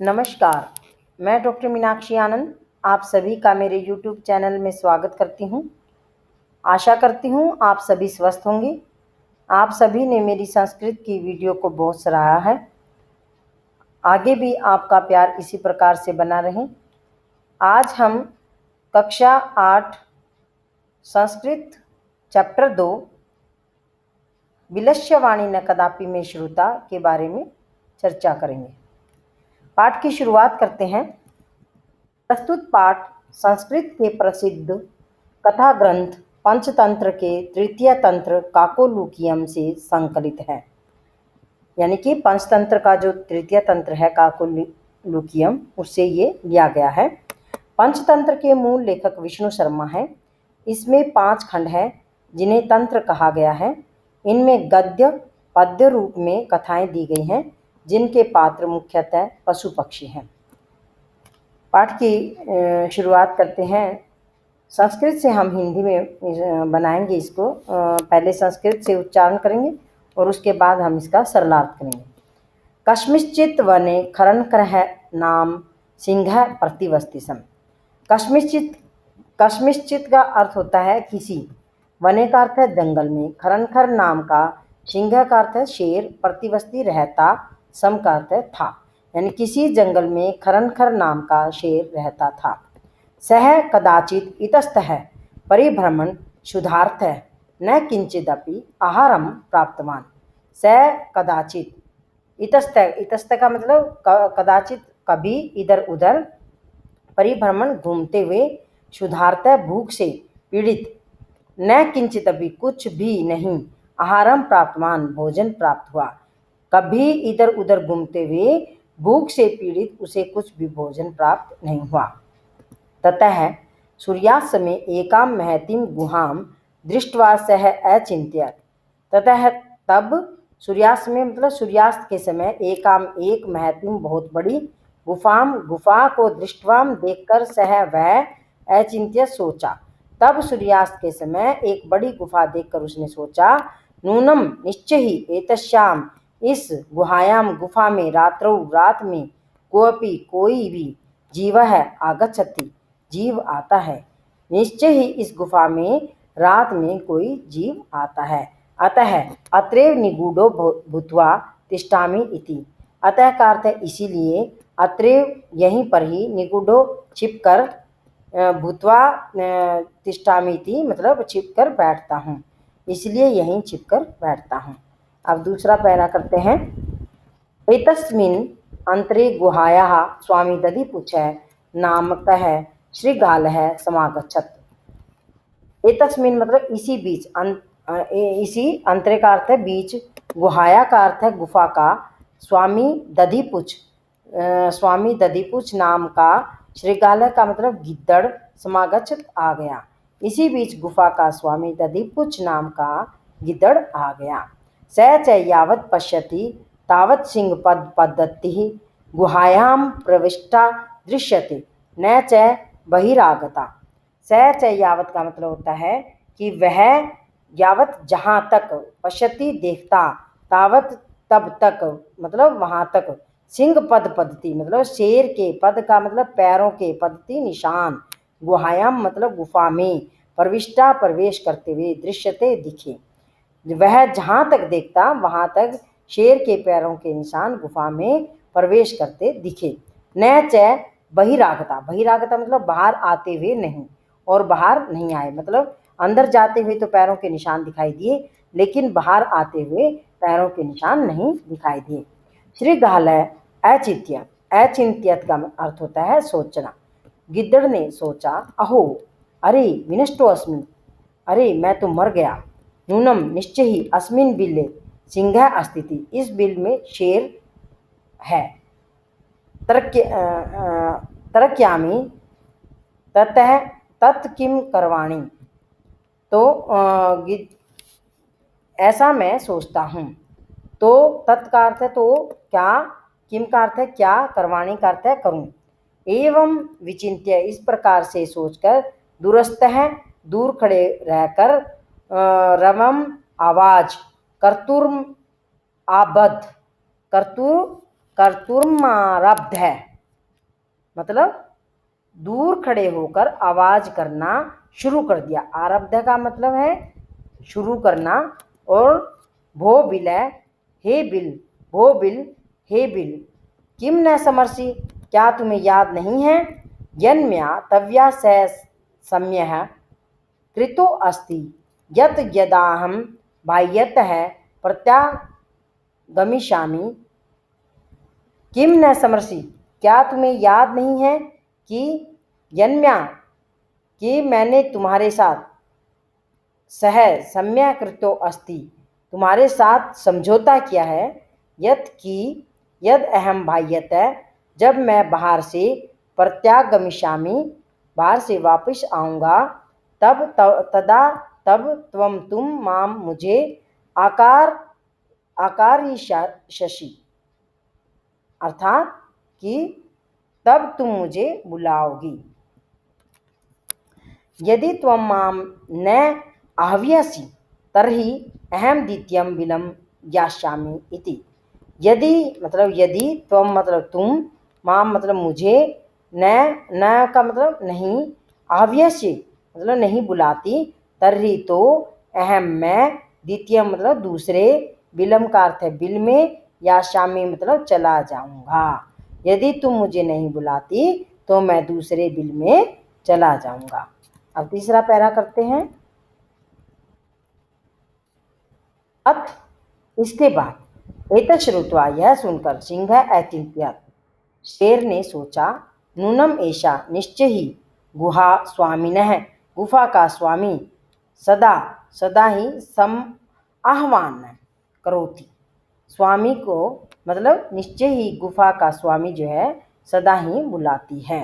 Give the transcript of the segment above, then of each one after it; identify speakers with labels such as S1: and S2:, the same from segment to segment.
S1: नमस्कार, मैं डॉक्टर मीनाक्षी आनंद आप सभी का मेरे YouTube चैनल में स्वागत करती हूँ। आशा करती हूँ आप सभी स्वस्थ होंगे। आप सभी ने मेरी संस्कृत की वीडियो को बहुत सराहा है। आगे भी आपका प्यार इसी प्रकार से बना रहे। आज हम कक्षा 8 संस्कृत चैप्टर 2 विलक्ष्यवाणी न कदापि में श्रुता के बारे में चर्चा करेंगे। पाठ की शुरुआत करते हैं। प्रस्तुत पाठ संस्कृत के प्रसिद्ध कथा ग्रंथ पंचतंत्र के तृतीय तंत्र काकोलूकियम से संकलित है। यानी कि पंचतंत्र का जो तृतीय तंत्र है काकोलूकियम, उससे ये लिया गया है। पंचतंत्र के मूल लेखक विष्णु शर्मा है। इसमें 5 खंड है जिन्हें तंत्र कहा गया है। इनमें गद्य पद्य रूप में कथाएं दी गई हैं, जिनके पात्र मुख्यतः पशु पक्षी हैं। पाठ की शुरुआत करते हैं। संस्कृत से हम हिंदी में बनाएंगे इसको। पहले संस्कृत से उच्चारण करेंगे और उसके बाद हम इसका सरलार्थ करेंगे। कस्मिंश्चित् वने खरंकरः नाम सिंह प्रतिवस्तिसम्। कस्मिंश्चित् का अर्थ होता है किसी, वने का अर्थ है जंगल में, खरंखर नाम का, सिंह का अर्थ है शेर, प्रतिवस्ती रहता, सम का अर्थ है था। यानी किसी जंगल में खरंखर नाम का शेर रहता था। सह कदाचित इतस्तः परिभ्रमण शुद्धार्थ न किंचिदपि आहारम प्राप्तवान। सह कदाचित इतस्त का मतलब कदाचित कभी इधर उधर, परिभ्रमण घूमते हुए, शुद्धार्थ भूख से पीड़ित, न किंचित अभी कुछ भी नहीं, आहारम प्राप्तवान भोजन प्राप्त हुआ। कभी इधर उधर घूमते हुए भूख से पीड़ित उसे कुछ भी भोजन प्राप्त नहीं हुआ। ततः सूर्यास्त में एकां महतीं गुहां दृष्ट्वा सह अचिंत्यत। ततः तब सूर्यास्त में मतलब सूर्यास्त के समय एक महतीं बहुत बड़ी गुफा को दृष्टवा देखकर सह वह अचिंत्य सोचा। तब सूर्यास्त के समय एक बड़ी गुफा देखकर उसने सोचा, नूनम निश्चय ही एतस्याम इस गुहायाम गुफा में रात्रौ रात में कोई भी जीव है आगच्छति जीव आता है। निश्चय ही इस गुफा में रात में कोई जीव आता है। अतः अत्रैव निगूढ़ो भूत्वा तिष्ठामि इति। अतः का अर्थ है इसीलिए, अत्रैव यहीं पर ही, निगूढ़ो छिपकर, भूत्वा तिष्ठामि इति मतलब छिपकर बैठता हूँ, इसलिए यहीं छिपकर बैठता हूँ। अब दूसरा पैरा करते हैं। एतस्मिन् अंतरे गुहायाः स्वामी दधिपुच्छः नामकः श्रीगालः समागच्छत्। एतस्मिन् मतलब इसी बीच, इसी अंतरे का अर्थ है बीच, गुहाया का अर्थ है गुफा का, स्वामी दधिपुच्छ नाम का, श्रीगाल का मतलब गिद्दड़, समागच्छत् आ गया। इसी बीच गुफा का स्वामी दधिपुच्छ नाम का गिद्दड़ आ गया। स च यावत् पश्यति तावत् सिंह पद्धतिः गुहायां प्रविष्टा दृश्यते न च बहिरागता। स च यावत् का मतलब होता है कि वह, यावत् जहाँ तक, पश्यति देखता, तावत् तब तक मतलब वहाँ तक, सिंह पद्धति मतलब शेर के, पद का मतलब पैरों के, पद्धति निशान, गुहायाम मतलब गुफा में, प्रविष्टा प्रवेश करते हुए, दृश्यते दिखे, वह जहाँ तक देखता वहाँ तक शेर के पैरों के निशान गुफा में प्रवेश करते दिखे। न च बहिरागता, बहिरागता मतलब बाहर आते हुए नहीं, और बाहर नहीं आए, मतलब अंदर जाते हुए तो पैरों के निशान दिखाई दिए, लेकिन बाहर आते हुए पैरों के निशान नहीं दिखाई दिए। श्रीगाल अचिंत्यत का अर्थ होता है सोचना। गिद्दड़ ने सोचा, अहो अरे विनष्टो अस्मि, अरे मैं तो मर गया। नूनम निश्चय ही अस्मिन् बिल्ले सिंह अस्तिति, इस बिल में शेर है। तरक्यामि ततः तत् किम करवाणी, तो ऐसा मैं सोचता हूँ। तो तत् का अर्थ है तो क्या, किम का अर्थ है क्या, करवाणी का अर्थ है करूँ। एवं विचिंत्य इस प्रकार से सोचकर, दूरस्थः दूर खड़े रहकर, रवम आवाज, कर्तुर्म आबद्ध, कर्तुर्मारब्ध है, मतलब दूर खड़े होकर आवाज करना शुरू कर दिया। आरब्ध का मतलब है शुरू करना। और भो बिलय, हे बिल, भो बिल, हे बिल, किम न समर्षि, क्या तुम्हें याद नहीं है? यन्म्या तव्या स सम्यः कृतो अस्ति यत् यदाहं बाह्यतः प्रत्यागमिष्यामि, किम न समर्षि, क्या तुम्हें याद नहीं है कि यन्म्या, कि मैंने तुम्हारे साथ सह सम्यकृतो अस्ति, तुम्हारे साथ समझौता किया है, यत् कि यद अहम बाह्यतः, जब मैं बाहर से प्रत्यागमिष्यामि, बाहर से वापस आऊँगा, तब तदा तब तुम माम मुझे आकार्यिष्यसि, अर्थात कि तब तुम मुझे बुलाओगी। यदि त्वं मां न आह्वयसि तर्हि अहं द्वितीयं बिलं यास्यामि इति। यदि मतलब यदि, त्वं मतलब तुम, मां मतलब मुझे, न का मतलब नहीं, आह्वयसि मतलब नहीं बुलाती, तर्हि तो अहम मैं, द्वितीय मतलब दूसरे, बिलम का अर्थ है बिल में, यास्यामि मतलब चला जाऊंगा। यदि तुम मुझे नहीं बुलाती तो मैं दूसरे बिल में चला जाऊंगा। अब तीसरा पैरा करते हैं। अथ, इसके बाद, एतत् श्रुत्वा यह सुनकर, सिंह अचिंत्यत, शेर ने सोचा, नूनम ऐशा निश्चय ही गुहा स्वामिनः, गुफा का स्वामी, सदा सदा ही सम आह्वान करोति, स्वामी को मतलब निश्चय ही गुफा का स्वामी जो है सदा ही बुलाती है।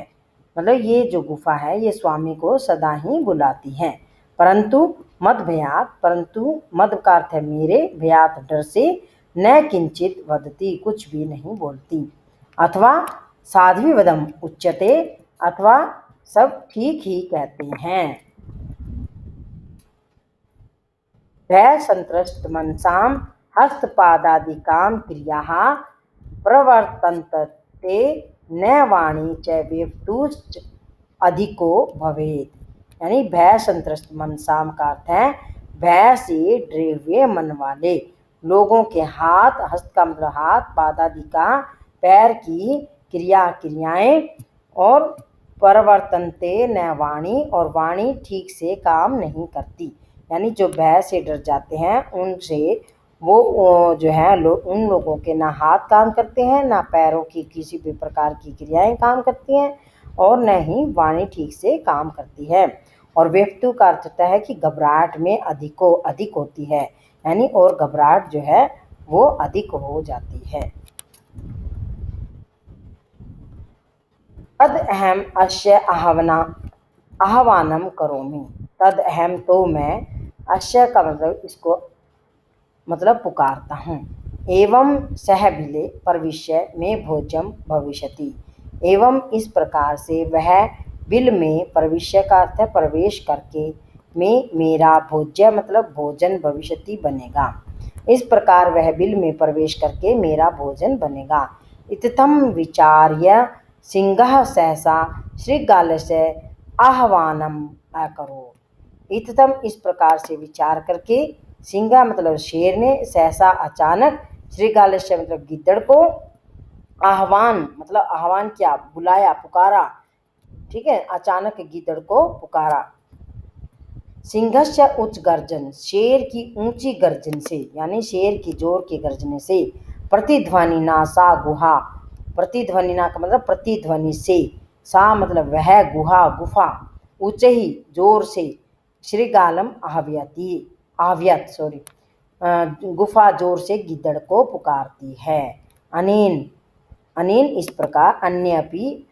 S1: मतलब ये जो गुफा है ये स्वामी को सदा ही बुलाती है। परंतु मद भयात, परंतु मद का अर्थ है मेरे, भयात डर से, न किंचित वदती कुछ भी नहीं बोलती, अथवा साध्वी वदम उच्यते, अथवा सब ठीक ही कहते हैं। भय संत्रस्त मनसाम हस्तपादादिकाम क्रियाः प्रवर्तन्ते, न वाणी च वेप्तुश्च अधिको भवेत्। यानी भय संत्रस्त मनसाम का अर्थ है भय से डरे हुए मन वाले लोगों के हाथ, हस्त का मतलब हाथ, पादादि का पैर की क्रियाएं, और प्रवर्तन्ते न वाणी, और वाणी ठीक से काम नहीं करती। यानी जो भय से डर जाते हैं उनसे वो जो है उन लोगों के ना हाथ काम करते हैं, ना पैरों की किसी भी प्रकार की क्रियाएं काम करती हैं, और न ही वाणी ठीक से काम करती है। और वेप्तु का अर्थ होता है कि घबराहट में अधिक होती है, यानी और घबराहट जो है वो अधिक हो जाती है। तद अहम अस्य आह्वानम करोमि, तद अहम तो मैं, अस्य का मतलब इसको मतलब पुकारता हूँ, एवं सह बिले प्रविश्य में भोजम भविष्यति, एवं इस प्रकार से वह बिल में, प्रविश्य का अर्थ है प्रवेश करके, में मेरा भोज्य मतलब भोजन, भविष्यति बनेगा, इस प्रकार वह बिल में प्रवेश करके मेरा भोजन बनेगा। इत्थम विचार्य सिंहः सहसा शृगालस्य आह्वानम अकरोत्। इत्थम इस प्रकार से विचार करके, सिंह मतलब शेर ने, सहसा अचानक, शृगालस्य मतलब गिद्दड़ को, आह्वान मतलब आह्वान किया, बुलाया, पुकारा, ठीक है, अचानक गिद्दड़ को पुकारा। सिंहस्य उच्च गर्जन, शेर की ऊंची गर्जन से, यानी शेर की जोर के गर्जने से, प्रतिध्वनि ना सा गुहा, प्रतिध्वनि ना का मतलब प्रतिध्वनि से, सा मतलब वह गुहा, गुफा, ऊंचे ही जोर से, श्रीगालम आह्व्यत गुफा जोर से गिद्दड़ को पुकारती है। अनेन अनेन इस प्रकार, अन्य भी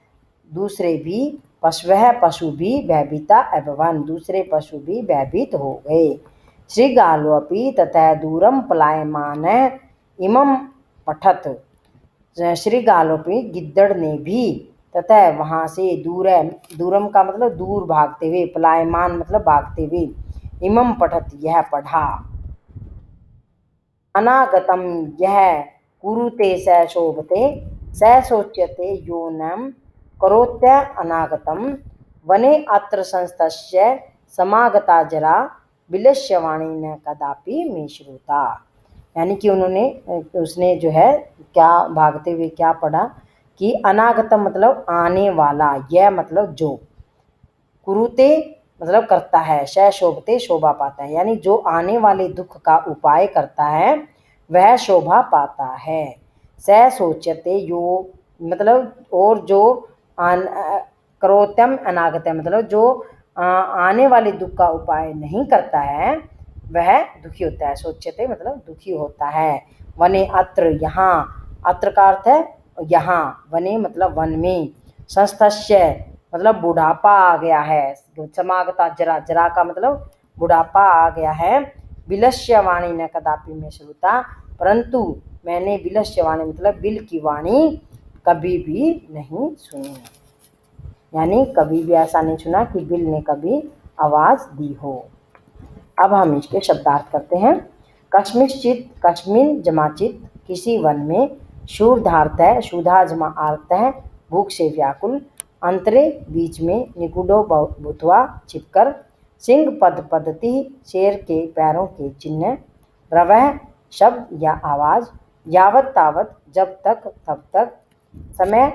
S1: दूसरे भी, पशु भी भयभीता अभवन, दूसरे पशु भी भयभीत हो गए। श्रीगालोपि तथा दूरम पलायमान इमं पठत, श्रीगालोपि गिद्दड़ ने भी, तथा वहाँ से दूरम का मतलब दूर भागते हुए, पलायमान मतलब भागते हुए, इमं पठत यह पढ़ा, अनागतम यह कुरुते स शोभते, स सोच्यते योनम करोत्य अनागतम वने अत्र संस्तस्य समागता जरा विलस्यवाणी न कदापि मे श्रुता। यानी कि उसने जो है क्या भागते हुए क्या पढ़ा कि अनागतम मतलब आने वाला, यह मतलब जो, कुरुते मतलब करता है, श शोभते शोभा पाता है, यानी जो आने वाले दुख का उपाय करता है वह शोभा पाता है। स सोचते यो मतलब और जो करोत्यम अनागतम मतलब जो आने वाले दुख का उपाय नहीं करता है वह दुखी होता है। सोचते मतलब दुखी होता है। वने अत्र यहाँ, अत्र का अर्थ है यहाँ, वने मतलब वन में, संस्थस्य मतलब बुढ़ापा आ गया है, समागता जरा, जरा का मतलब बुढ़ापा आ गया है, विलस्यवाणी न कदापि में श्रुता परंतु मैंने विलस्यवाणी मतलब बिल की वाणी कभी भी नहीं सुनी। यानी कभी भी ऐसा नहीं सुना कि बिल ने कभी आवाज दी हो। अब हम इसके शब्दार्थ करते हैं। कस्मिंश्चित् कस्मिन जमाचित किसी वन में, शूर्धार्थ है शूधा जमा अर्थ है भूख से व्याकुल, अंतरे बीच में, निगुडो भूतवा छिपकर, सिंह पद पद्धति शेर के पैरों के चिन्ह, रवह शब्द या आवाज, यावत तावत जब तक तब तक, समय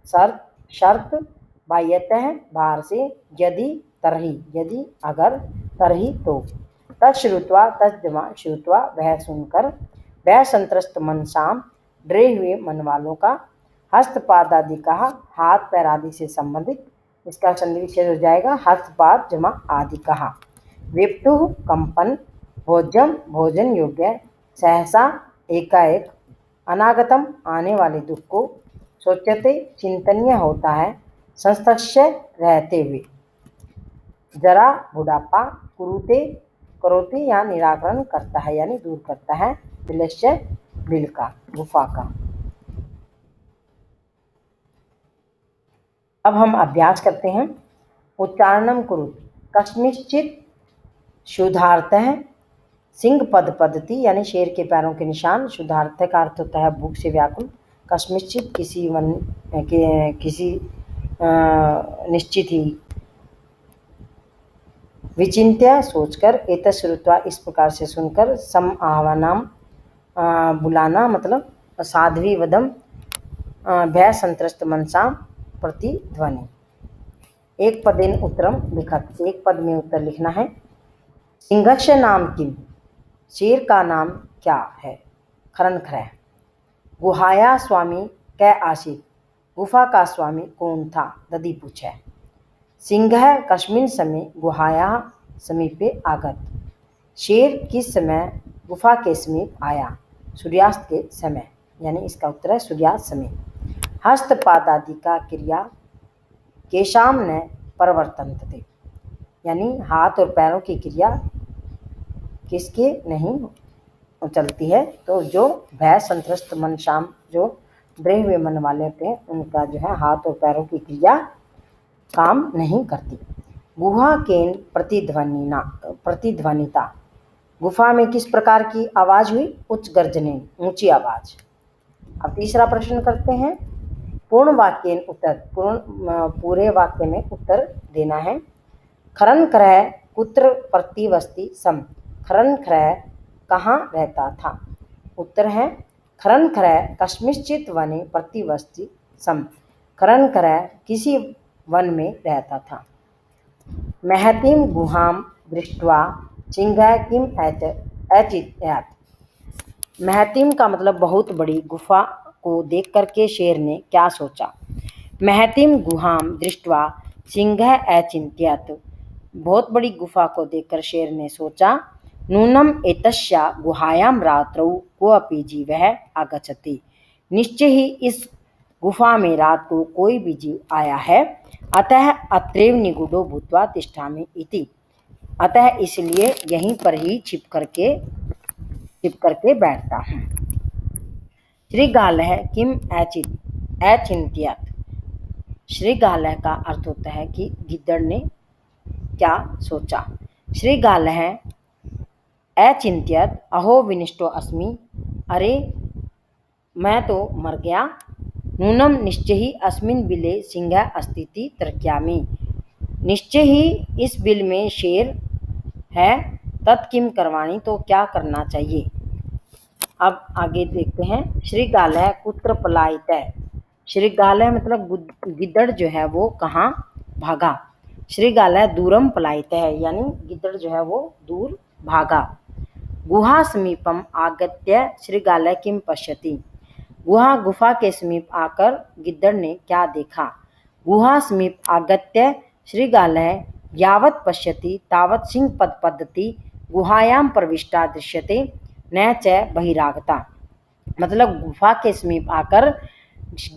S1: शर्त शर्त, बाह्यतः बाहर से, यदि तरही यदि अगर, तरही तो, तत्श्रुत्वा तत्जमा श्रुत्वा वह सुनकर, वह संत्रस्त मन शाम डरे हुए मन वालों का, हस्तपाद आदि कहा हाथ पैर आदि से संबंधित, इसका संधि हो जाएगा हस्तपाद जमा आदि कहा, विप्तु कंपन, भोजम भोजन योग्य, सहसा एकाएक, अनागतम आने वाले दुख को, सोचते चिंतनीय होता है, संस्तस्य रहते हुए, जरा बुढ़ापा, कुरुते करोते या निराकरण करता है यानी दूर करता है, विलस्य बिल का गुफा का। अब हम अभ्यास करते हैं। उच्चारणम कुरुत, कस्मिंश्चित् शुद्धार्थ है सिंह पद पद्धति यानी शेर के पैरों के निशान, शुद्धार्थ का अर्थ होता है भूख से व्याकुल, कस्मिंश्चित् किसी वन के किसी निश्चित ही, विचिन्त्य सोचकर, एतश्रुत्वा इस प्रकार से सुनकर, सम आह्वानाम बुलाना मतलब साध्वी वदम, भय संत्रस्त मनसा प्रतिध्वनि। एक पदेन उत्तरम लिखत, एक पद में उत्तर लिखना है। सिंहस्य नाम किम, शेर का नाम क्या है, खरन खरह। गुहाया स्वामी कै आसीत, गुफा का स्वामी कौन था, दधी पूछे। सिंह कस्मिन समय गुहाया समीपे आगत, शेर किस समय गुफा के समीप आया, सूर्यास्त के समय, यानी इसका उत्तर है सूर्यास्त समय। हस्तपादादि का क्रिया केशाम न परिवर्तन थे, यानी हाथ और पैरों की क्रिया किसके नहीं चलती है, तो जो भय संत्रस्त मन शाम जो डरे हुए मन वाले होते हैं उनका जो है हाथ और पैरों की क्रिया काम नहीं करती। गुहा केन प्रतिध्वनिता, गुफा में किस प्रकार की आवाज हुई, उच्च गर्जने ऊंची आवाज। अब तीसरा प्रश्न करते हैं। पूर्ण वाक्य उत्तर, पूरे वाक्य में उत्तर देना है। खरन क्रय कुत्र प्रतिवस्ति सम, खरन क्रय कहाँ रहता था, उत्तर है खरन क्रय कस्मिंश्चित् वने प्रतिवस्ति सम, खरन क्रय किसी वन में रहता था। महतीं गुहां दृष्ट्वा सिंहः किम अचिंत्यत, महतीम का मतलब बहुत बड़ी गुफा को देख करके शेर ने क्या सोचा। महतीम गुहां दृष्ट्वा सिंहः अचिंत्यत, बहुत बड़ी गुफा को देखकर शेर ने सोचा। नूनम एतस्या गुहायां रात्रौ कोऽपि जीवः आगच्छति, निश्चय ही इस गुफा में रात को कोई भी जीव आया है। अतः अत्रैव निगूढ़ो भूत्वा तिष्ठामि इति, अतः इसलिए यहीं पर ही छिप करके बैठता हूँ। श्रीगालः किम अचिंत्यत, श्रीगालः का अर्थ होता है कि गिद्दड़ ने क्या सोचा। श्रीगालः अचिंत्यत अहो विनिष्टो अस्मि, अरे मैं तो मर गया। नूनम निश्चय ही अस्मिन बिले सिंह अस्तिति तर्क्यामि। निश्चय ही इस बिल में शेर है, तत्किम करवाणी, तो क्या करना चाहिए। अब आगे देखते हैं। श्रीगालः कुत्र पलायितः। श्रीगालः मतलब गिद्दड़ जो है वो कहाँ भागा। श्रीगालः दूरम पलायितः यानी गिद्दड़ जो है वो दूर भागा। गुहा समीपम आगत्य श्रीगालः किम पश्यति। गुफा के समीप आकर गिद्दड़ ने क्या देखा। गुहा समीप आगत्य श्रीगालः यावत् पश्यति तावत् सिंह पद्धति गुहायां प्रविष्टा दृश्यते न च बहिरागता। मतलब गुफा के समीप आकर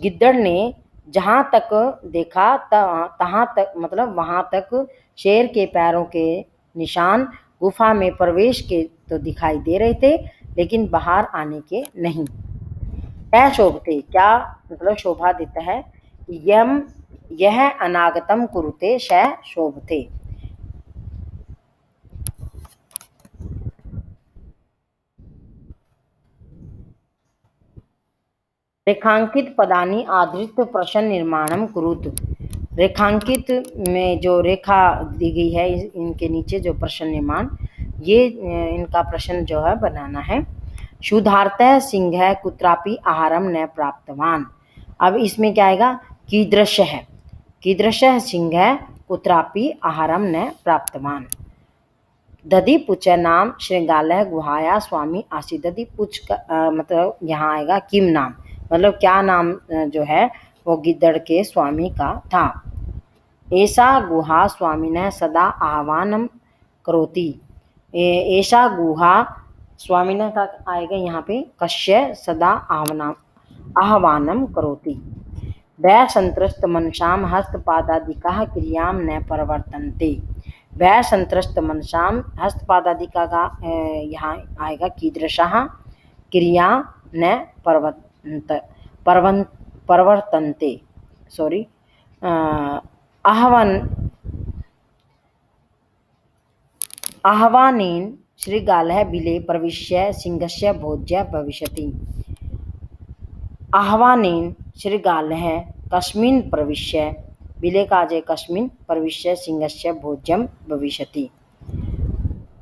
S1: गिद्दड़ ने जहाँ तक देखा तहाँ तक मतलब वहाँ तक शेर के पैरों के निशान गुफा में प्रवेश के तो दिखाई दे रहे थे, लेकिन बाहर आने के नहीं। क्या शोभते, क्या मतलब शोभा देता है। यह अनागतम कुरुते श शोभते। रेखांकित पदानि आधृत प्रश्न निर्माणम कुरुत। रेखांकित में जो रेखा दी गई है इनके नीचे जो प्रश्न निर्माण, ये इनका प्रश्न जो है बनाना है। शुद्धार्थः सिंह कुत्रापि आहारम न प्राप्तवान। अब इसमें क्या आएगा, कीदृशः। कीदृशः सिंह कुत्रापि आहारम न प्राप्तवान। दधिपुच नाम श्रृंगालः गुहाया स्वामी आसी। दधिपुच का मतलब यहाँ आएगा किम नाम, मतलब क्या नाम जो है वो गिद्दड़ के स्वामी का था। ऐसा गुहा स्वामिनः सदा आह्वानम करोति। ऐसा गुहा स्वामिनः का आएगा यहाँ पे कश्य सदा आह्वानम करोति। भय संत्रस्त मनसाम हस्तपादादिकाः क्रियां न प्रवर्तन्ते। भय संत्रस्त मनसाम हस्तपादादिका का यहाँ आएगा कीदृशः क्रिया न प्रवर्तन्ते। सॉरी, आह्वानेन श्रीगालः बिले प्रविश्य सिंहस्य भोज्य भविष्यति। आह्वानेन श्रीगालः कस्मिन् प्रविश्य, बिले का जय कस्मिन् प्रविश्य सिंहस्य भोज्यम भविष्यति।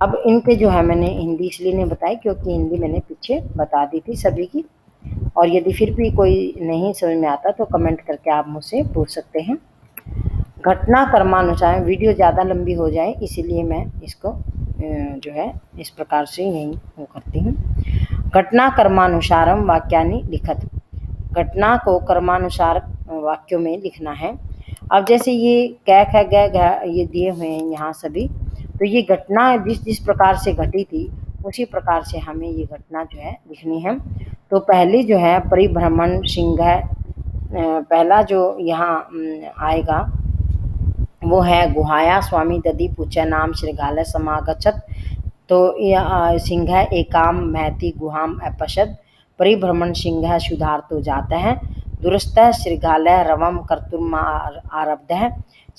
S1: अब इनके जो है मैंने हिंदी इसलिए नहीं बताई क्योंकि हिंदी मैंने पीछे बता दी थी सभी की, और यदि फिर भी कोई नहीं समझ में आता तो कमेंट करके आप मुझसे पूछ सकते हैं। घटना क्रमानुसार, वीडियो ज़्यादा लंबी हो जाए इसीलिए मैं इसको जो है इस प्रकार से यही वो करती हूँ। घटना क्रमानुसारम वाक्यानि लिखत। घटना को क्रमानुसार वाक्यों में लिखना है। अब जैसे ये कै ख ग ये दिए हुए हैं यहाँ सभी, तो ये घटना जिस प्रकार से घटी थी उसी प्रकार से हमें ये घटना जो है लिखनी है। तो पहली जो है परिभ्रमण सिंह, पहला जो यहाँ आएगा वो है गुहाया स्वामी दधिपुच नाम श्रृंगालः समागच्छत्। तो सिंह एकाम महति गुहाम अपश्यत्। परिभ्रमण सिंह शुद्धार्थो जातः। दुरस्थः श्रृंगालः रवं कर्तुम् आरब्धः।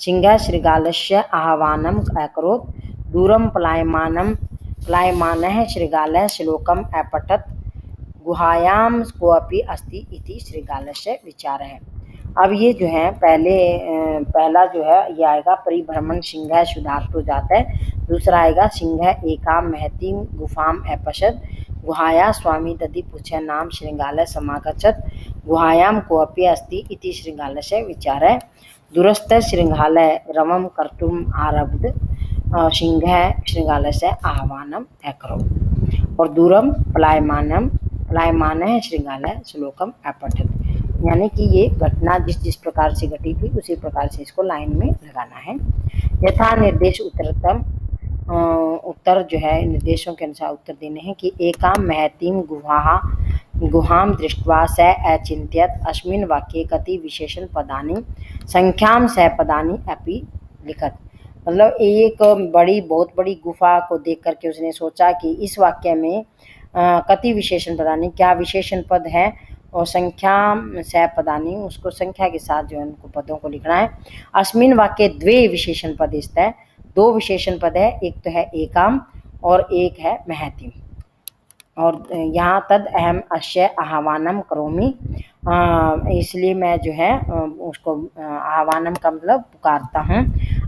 S1: सिंह श्रृंगालस्य आह्वानम् अकरोत्। दूरं पलायमानः श्रृंगालः श्लोकम् अपठत्। गुहायां कोऽपि अस्ति इति श्रृंगालस्य विचारः। अब ये जो है पहला जो है ये आएगा परिभ्रमण सिंह शुद्धार्थो जाता है। दूसरा आएगा सिंह एकाम महतीम गुफाम अपश्यत्। गुहाया स्वामी दधिपुच नाम श्रृंगालः समागच्छत्। गुहायां कोऽपि अस्ति इति श्रृंगालस्य विचारः। दूरस्थ श्रृंगालः रवं कर्तुम् आरब्ध। सिंह श्रृंगालस्य आह्वानम् अकरोत्। और दूरम पलायमानः श्रृंगालः श्लोकम अपठत्। यानी कि ये घटना जिस प्रकार से घटी थी उसी प्रकार से इसको लाइन में लगाना है। यथा निर्देश उत्तर जो है निर्देशों के अनुसार उत्तर देने हैं कि एकाम महतीम गुहाम दृष्ट्वा स अचिन्त्यत। अस्मिन् वाक्ये कति विशेषण पदानि संख्याम स पदानि अपि लिखत। मतलब एक बहुत बड़ी गुफा को देख करके उसने सोचा कि इस वाक्य में कति विशेषण पदानि, क्या विशेषण पद है, और संख्या स पदानि, उसको संख्या के साथ जो है उनको पदों को लिखना है। अस्मिन् वाक्ये द्वे विशेषण पद स्थित है, दो विशेषण पद है, एक तो है एकाम और एक है महतीम। और यहाँ तद अहम अश्य आह्वानम करोमि, इसलिए मैं जो है उसको आह्वानम का मतलब पुकारता हूँ।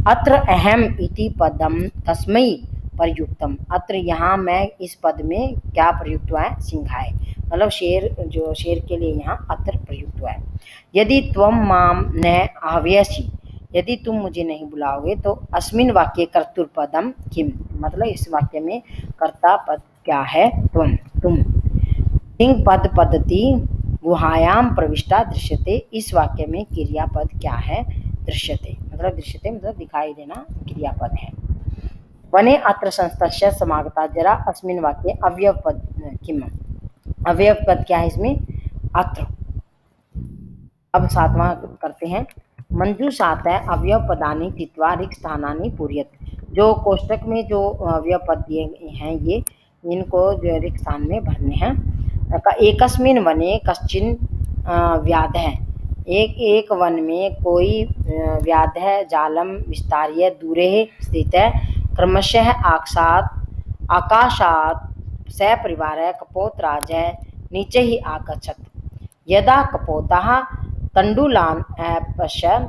S1: अत्र अहम इति पदम तस्मै प्रयुक्तम। अत्र यहाँ मैं इस पद में क्या प्रयुक्त हुआ है? सिंहाय, मतलब शेर, जो शेर के लिए यहाँ अत्र प्रयुक्त हुआ है। यदि त्वम माम न आह्वयसि, यदि तुम मुझे नहीं बुलाओगे तो अस्मिन वाक्य कर्तृपदम किम, मतलब इस वाक्य में कर्ता पद क्या है? तुम। सिंह पद पद्धति गुहायाम प्रविष्टा दृश्यते, इस वाक्य में क्रियापद क्या है? दृश्यते, मतलब दिखाई देना क्रियापद है। वने अत्र संस्तस्य समागता, जरा अस्मिन वाक्ये अवयव पद किम, अवयव पद क्या है इसमें? अत्र। अब सातवां करते हैं। मंजूषात है अवयव पदानि तित्वा रिक्त स्थानानि पूर्यत, जो कोष्टक में जो अवयव पद दिए हैं ये, इनको जो रिक्त स्थान में भरने हैं। एकस्मिन वने कश्चिन व्याधः, एक वन में कोई व्याधः जालम विस्तार्य दूरे स्थितः क्रमशः आकाशात् सपरिवारः कपोतराजः नीचे ही आगच्छत्। यदा कपोतः तण्डुलान् अपश्यत्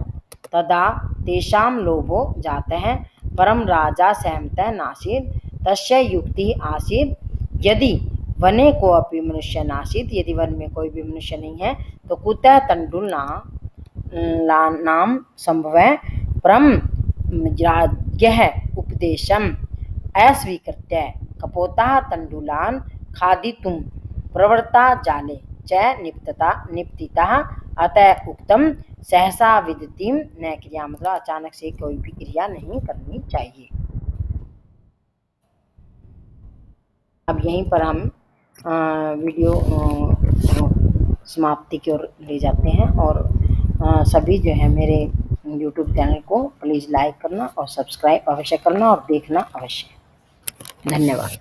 S1: तदा तेषां लोभो जातः, परं राजा सहमतः नासीत्। तस्य युक्तिः आसीत्, यदि वने कोऽपि मनुष्य नासीत्, यदि वन में कोई भी मनुष्य नहीं है तो कुतः तण्डुलानां संभवः, परं राज्ञः उपदेशम् अस्वीकृत्य कपोतः तण्डुलान् खादितुं प्रवृत्ता जाले च निपतितः, अतः उक्तम सहसा विदितिं न क्रिया, मतलब अचानक से कोई भी क्रिया नहीं करनी चाहिए। अब यहीं पर हम वीडियो समाप्ति की ओर ले जाते हैं, और सभी जो है मेरे YouTube चैनल को प्लीज़ लाइक करना और सब्सक्राइब अवश्य करना और देखना अवश्य। धन्यवाद।